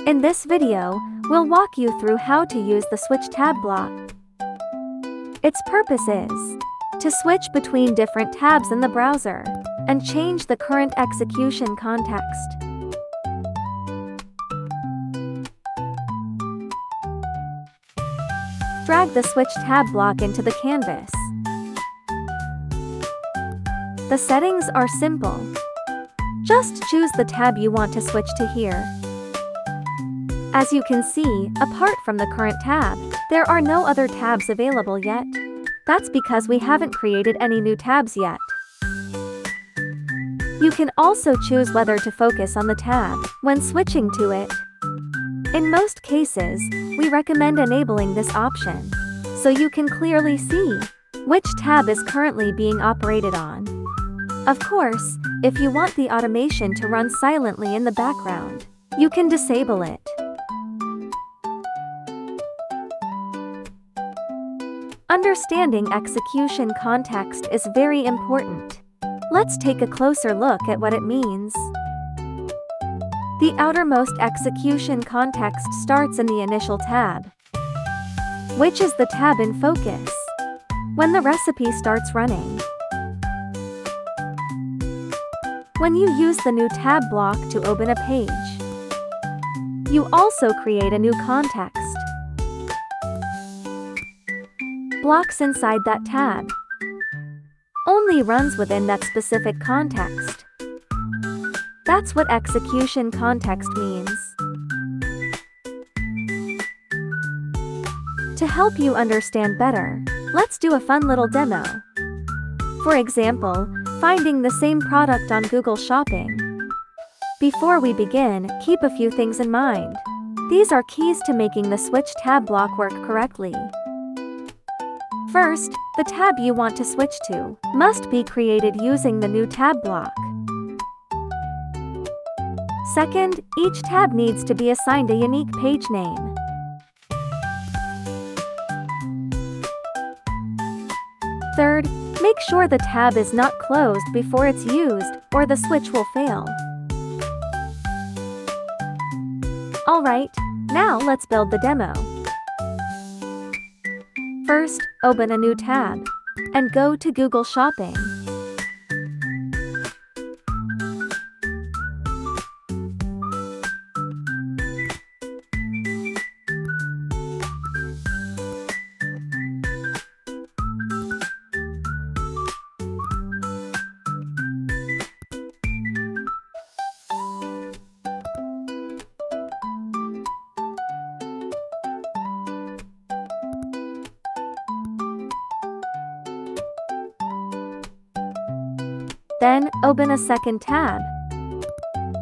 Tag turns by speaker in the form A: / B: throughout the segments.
A: In this video, we'll walk you through how to use the switch tab block. Its purpose is to switch between different tabs in the browser and change the current execution context. Drag the switch tab block into the canvas. The settings are simple. Just choose the tab you want to switch to here. As you can see, apart from the current tab, there are no other tabs available yet. That's because we haven't created any new tabs yet. You can also choose whether to focus on the tab when switching to it. In most cases, we recommend enabling this option, so you can clearly see which tab is currently being operated on. Of course, if you want the automation to run silently in the background, you can disable it. Understanding execution context is very important. Let's take a closer look at what it means. The outermost execution context starts in the initial tab, which is the tab in focus when the recipe starts running. When you use the new tab block to open a page, you also create a new context. Blocks inside that tab only runs within that specific context. That's what execution context means. To help you understand better, let's do a fun little demo. For example, finding the same product on Google Shopping. Before we begin, keep a few things in mind. These are keys to making the switch tab block work correctly. First, the tab you want to switch to must be created using the new tab block. Second, each tab needs to be assigned a unique page name. Third, make sure the tab is not closed before it's used, or the switch will fail. Alright, now let's build the demo. First, open a new tab and go to Google Shopping. Then, open a second tab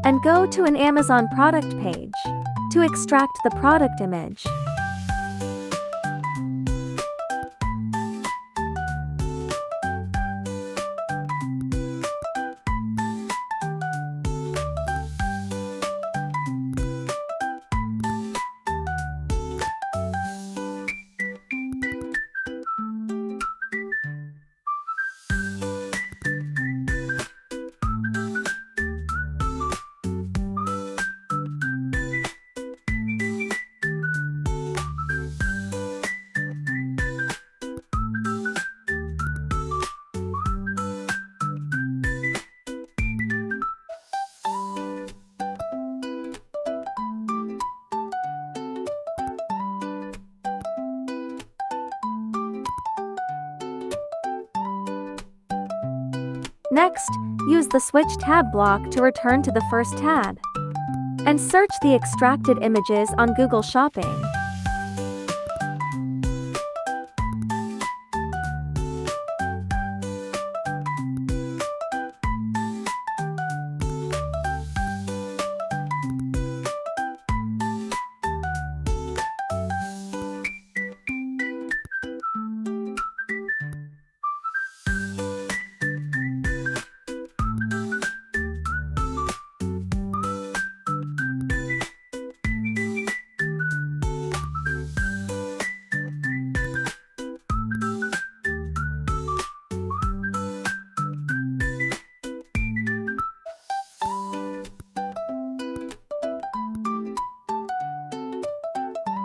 A: and go to an Amazon product page to extract the product image. Next, use the switch tab block to return to the first tab and search the extracted images on Google Shopping.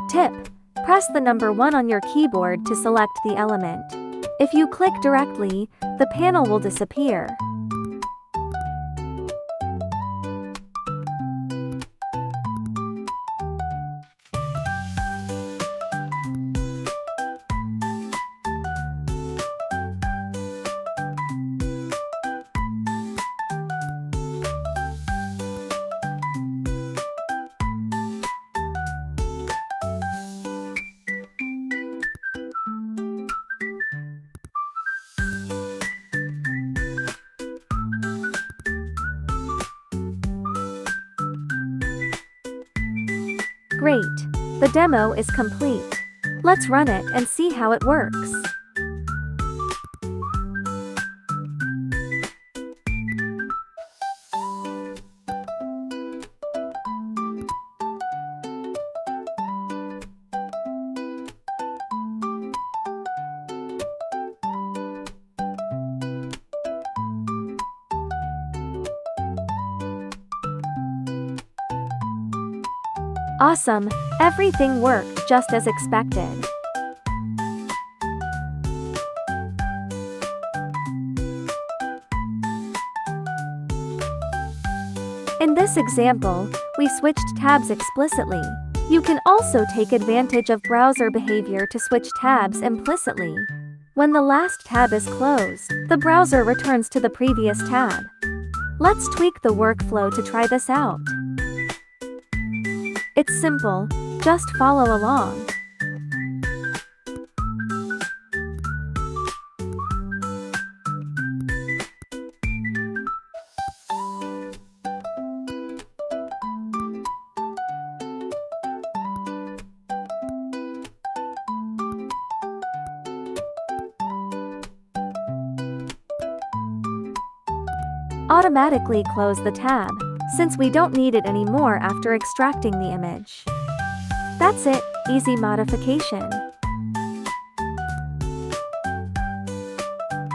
A: Tip: press the number 1 on your keyboard to select the element. If you click directly, the panel will disappear. Great! The demo is complete. Let's run it and see how it works. Awesome! Everything worked just as expected. In this example, we switched tabs explicitly. You can also take advantage of browser behavior to switch tabs implicitly. When the last tab is closed, the browser returns to the previous tab. Let's tweak the workflow to try this out. It's simple, just follow along. Automatically close the tab, since we don't need it anymore after extracting the image. That's it, easy modification.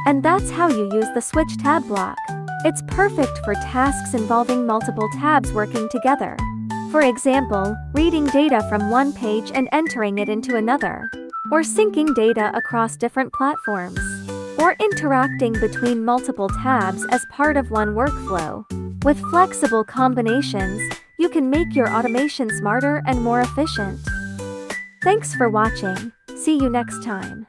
A: And that's how you use the Switch Tab block. It's perfect for tasks involving multiple tabs working together. For example, reading data from one page and entering it into another, or syncing data across different platforms, or interacting between multiple tabs as part of one workflow. With flexible combinations, you can make your automation smarter and more efficient. Thanks for watching. See you next time.